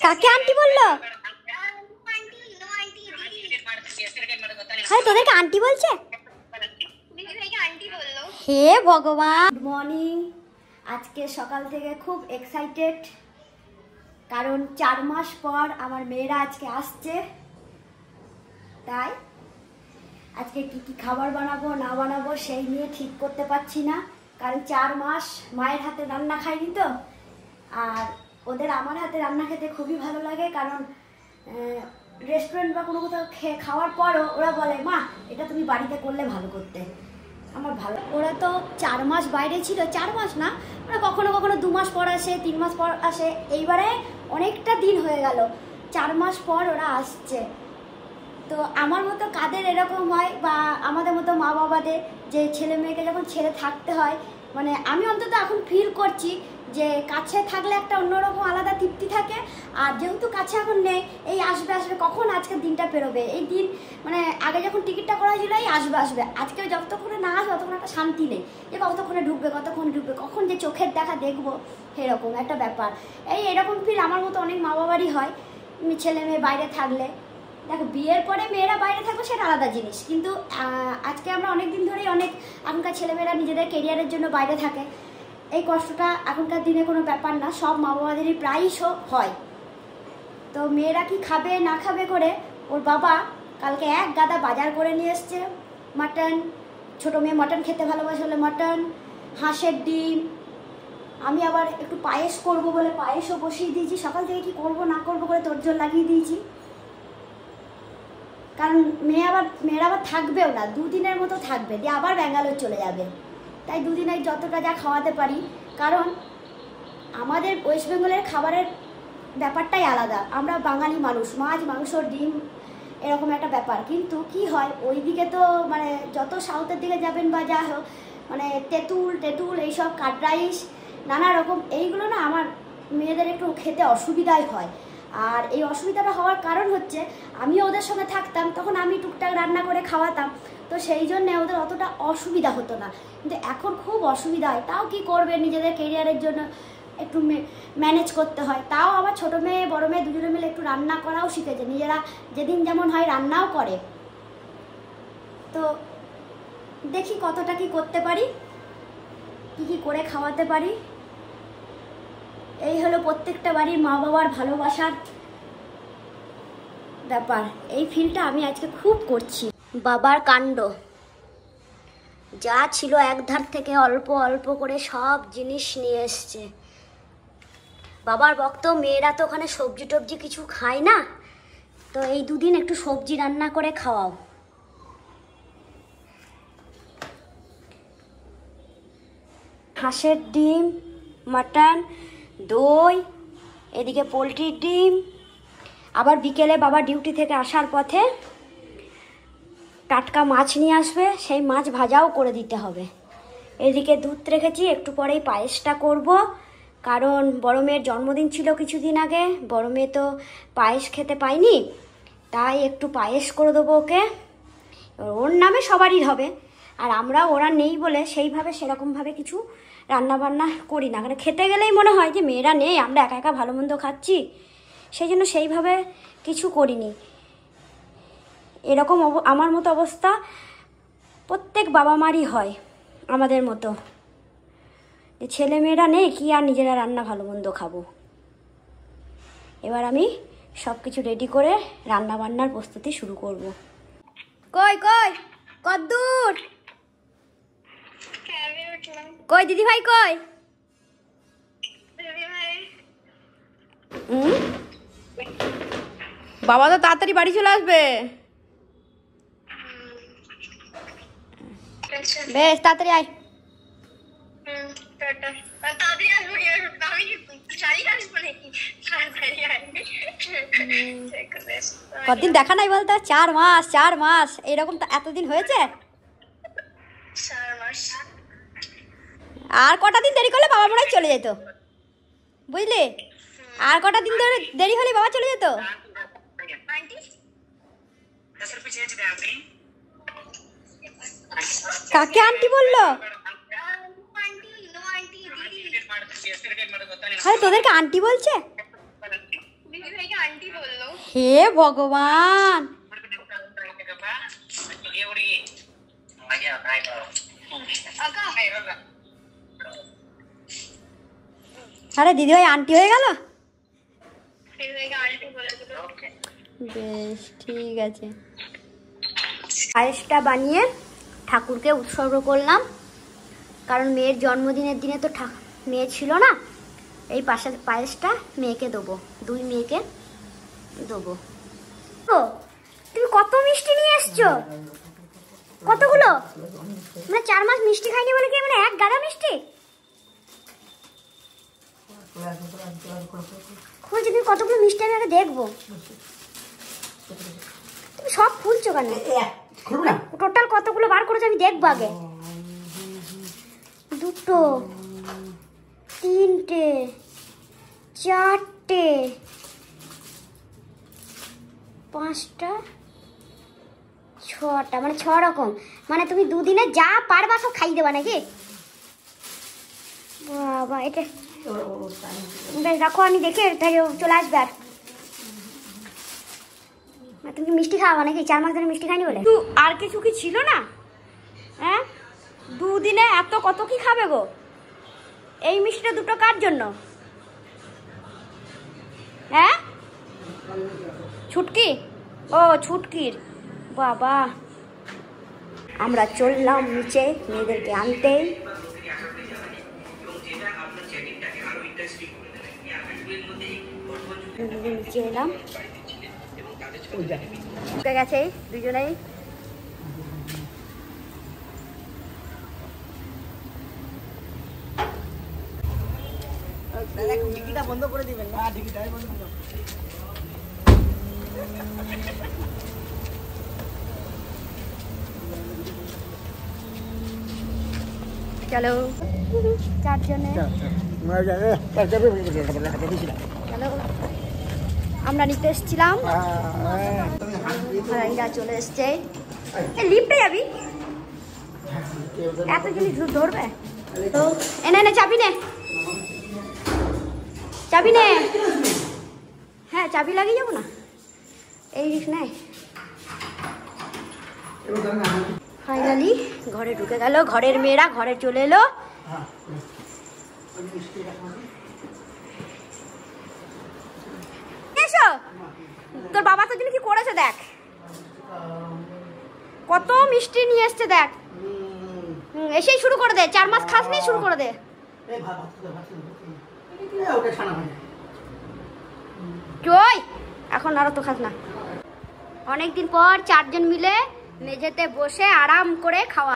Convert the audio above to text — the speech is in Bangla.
কাকে আন্টি বললো? আরে তোদেরকে আন্টি বলছে? হে ভগবান। Good morning. আজকে সকাল থেকে খুব এক্সাইটেড, কারণ 4 মাস পর আমার মেয়েরা আজকে আসছে। তাই আজকে কি কি খাবার বানাবো না বানাবো সেই নিয়ে ঠিক করতে পারছি না, কারণ 4 মাস মায়ের হাতে রান্না খাইনি তো। আর ওদের আমার হাতে রান্না খেতে খুবই ভালো লাগে, কারণ রেস্টুরেন্ট বা কোনো কোথাও খাওয়ার পরও ওরা বলে মা এটা তুমি বাড়িতে করলে ভালো করতে। আমার ভালো, ওরা তো 4 মাস বাইরে ছিল, 4 মাস না, ওরা কখনো কখনো 2 মাস পর আসে, 3 মাস পর আসে। এইবারে অনেকটা দিন হয়ে গেল, 4 মাস পর ওরা আসছে। তো আমার মতো কাদের এরকম হয়, বা আমাদের মতো মা বাবাদের যে ছেলে মেয়েকে যখন ছেড়ে থাকতে হয়, মানে আমি অন্তত এখন ফিল করছি যে কাছে থাকলে একটা অন্যরকম আলাদা তৃপ্তি থাকে। আর যেহেতু কাছে এখন নেই, এই আসবে আসবে কখন আজকের দিনটা পেরোবে, এই দিন মানে আগে যখন টিকিটটা করা ছিল এই আসবে আসবে, আজকে যতক্ষণে না আসবে ততক্ষণ একটা শান্তি নেই, যে কতক্ষণে ঢুকবে কখন যে চোখের দেখা দেখবো, সেরকম একটা ব্যাপার। এরকম ফিল আমার মতো অনেক মা বাবারই হয় ছেলে মেয়ে বাইরে থাকলে। দেখো, বিয়ের পরে মেয়েরা বাইরে থাকবে সেটা আলাদা জিনিস, কিন্তু আজকে আমরা অনেক দিন ধরেই এখনকার ছেলেমেয়েরা নিজেদের কেরিয়ারের জন্য বাইরে থাকে। এই কষ্টটা এখনকার দিনে কোনো ব্যাপার না, সব মা বাবাদেরই প্রায়ই হয়। তো মেয়েরা কি খাবে না খাবে করে ওর বাবা কালকে এক গাদা বাজার করে নিয়ে এসছে। মাটন, ছোটো মেয়ে মটন খেতে ভালোবাসে বলে মটন, হাঁসের ডিম, আমি আবার একটু পায়েস করব বলে পায়েসও বসিয়ে দিয়েছি। সকাল থেকে কি করব না করব করে তোড়জোড় লাগিয়ে দিয়েছি, কারণ মেয়েরা আবার থাকবেও না, 2 দিনের মতো থাকবে, দিয়ে আবার ব্যাঙ্গালোর চলে যাবে। তাই 2 দিনে যতটা যা খাওয়াতে পারি, কারণ আমাদের ওয়েস্ট বেঙ্গলের খাবারের ব্যাপারটাই আলাদা। আমরা বাঙালি মানুষ, মাছ মাংস ডিম এরকম একটা ব্যাপার, কিন্তু কি হয় ওইদিকে তো মানে যত সাউথের দিকে যাবেন বা যা হোক, মানে তেঁতুল এইসব কাট রাইস নানা রকম, এইগুলো না আমার মেয়েদের একটু খেতে অসুবিধাই হয়। আর এই অসুবিধাটা হওয়ার কারণ হচ্ছে আমিও ওদের সঙ্গে থাকতাম, তখন আমি টুকটাক রান্না করে খাওয়াতাম, তো সেই জন্য ওদের অতটা অসুবিধা হতো না। কিন্তু এখন খুব অসুবিধা হয়, তাও কি করবে, নিজেদের কেরিয়ারের জন্য একটু ম্যানেজ করতে হয়। তাও আমার ছোটো মেয়ে বড়ো মেয়ে দুজনে মিলে একটু রান্না করাও শিখেছে, নিজেরা যেদিন যেমন হয় রান্নাও করে। তো দেখি কতটা কি করতে পারি, কি করে খাওয়াতে পারি। এই হলো প্রত্যেকটা বাড়ির মা বাবার ভালোবাসার ব্যাপার। এই ফিলটা আমি আজকে খুব করছি। বাবার কাণ্ড, যা ছিল এক ধার থেকে অল্প অল্প করে সব জিনিস নিয়ে এসছে। বাবার বক্তব্য মেয়েরা তো ওখানে সবজি টবজি কিছু খায় না, তো এই 2 দিন একটু সবজি রান্না করে খাওয়াও। হাঁসের ডিম, মাটন, দই, এদিকে পোলট্রির ডিম, আবার বিকেলে বাবা ডিউটি থেকে আসার পথে টাটকা মাছ নিয়ে আসবে, সেই মাছ ভাজাও করে দিতে হবে। এদিকে দুধ রেখেছি, একটু পরেই পায়েসটা করব, কারণ বড় মেয়ের জন্মদিন ছিল কিছুদিন আগে, বড় মেয়ে তো পায়েস খেতে পায়নি, তাই একটু পায়েস করে দেবো ওকে। ওর নামে সবারই হবে, আর আমরা ওরা নেই বলে সেইভাবে সেরকমভাবে কিছু রান্নাবান্না করি না, কারণ খেতে গেলেই মনে হয় যে মেয়েরা নেই, আমরা একা একা ভালো মন্দ খাচ্ছি, সেই জন্য সেইভাবে কিছু করিনি। এরকম আমার মতো অবস্থা প্রত্যেক বাবা মারই হয়, আমাদের মতো, যে ছেলে মেয়েরা নেই কি আর নিজেরা রান্না ভালো মন্দ খাবো। এবার আমি সব কিছু রেডি করে রান্না বান্নার প্রস্তুতি শুরু করব। কই কদ্দূর, কই দিদি ভাই কই? বাবা তো তাড়াতাড়ি বাড়ি চলে আসবে, বেশ তাড়াতাড়ি আয়। কতদিন দেখা নাই বলতো? 4 মাস এরকম এতদিন হয়েছে? আর কটা দিন দেরি করলে বাবা মনে হয় চলে যেত, বুঝলি? আর কটা দিন ধরে দেরি হলে বাবা চলে যেত। কাকে আন্টি বললো? আরে তোদেরকে আন্টি বলছে? হে ভগবান, আরে দিদিভাই আন্টি হয়ে গেল। বেশ ঠিক আছে। পায়েসটা বানিয়ে ঠাকুরকে উৎসর্গ করলাম, কারণ মেয়ের জন্মদিনের দিনে তো মেয়ে ছিল না। এই পায়েসটা মেয়েকে দেবো, 2 মেয়েকে দেবো। ও তুমি কত মিষ্টি নিয়ে এসছো? কতগুলো? মানে 4 মাস মিষ্টি খাইনি বলে কি মানে 1 গাদা মিষ্টি? বলছি তুমি কতগুলো মিষ্টি আমি আগে দেখবো। তুমি সব খুলছো কেন? টোটাল কতগুলো বার করেছো আমি দেখবো আগে। 2, 3টে, 4টে, 5টা, 6টা, মানে 6 রকম। মানে তুমি 2 দিনে যা পারবা সব খাই দেবা নাকি? বাবা, এটা বেশ রাখো, আমি দেখে চলে আসবে। আর তুমি মিষ্টি খাওয়া নাকি? 4 মাস ধরে মিষ্টি খাইনি বলে? আর কিছু কি ছিল না? হ্যাঁ, 2 দিনে এত কত কি খাবে গো? এই মিষ্টিটা 2টো কার জন্য? হ্যাঁ, ছুটকি? ও ছুটকির বাবা। আমরা চললাম নিচে মেয়েদেরকে আনতে। নিচে এলাম, ঢুকে গেছে দুজনেই। বন্ধ করে দিবেন না, টিকিটাই বন্ধ করো। চলো 4 জনে চলো, আমরা নিতে এসেছিলাম, চলে এসছে। লিফটে যাবি? এত জিনিস ধরবে? এনে নে চাবি নে, চাবি নে। হ্যাঁ চাবি লাগিয়ে যাবো না, এই রিস্ক নেই। ফাইনালি ঘরে ঢুকে গেল, ঘরের মেয়েরা ঘরে চলে এলো। এসো, তোর বাবা তোর জন্য কি করেছে দেখ, কত মিষ্টি নিয়ে এসছে দেখ। এসেই শুরু করে দে, 4 মাস খাস নি, শুরু করে দে। কই এখন আর তো খাস না। অনেকদিন পর 4 জন মিলে মেঝেতে বসে আরাম করে খাওয়া।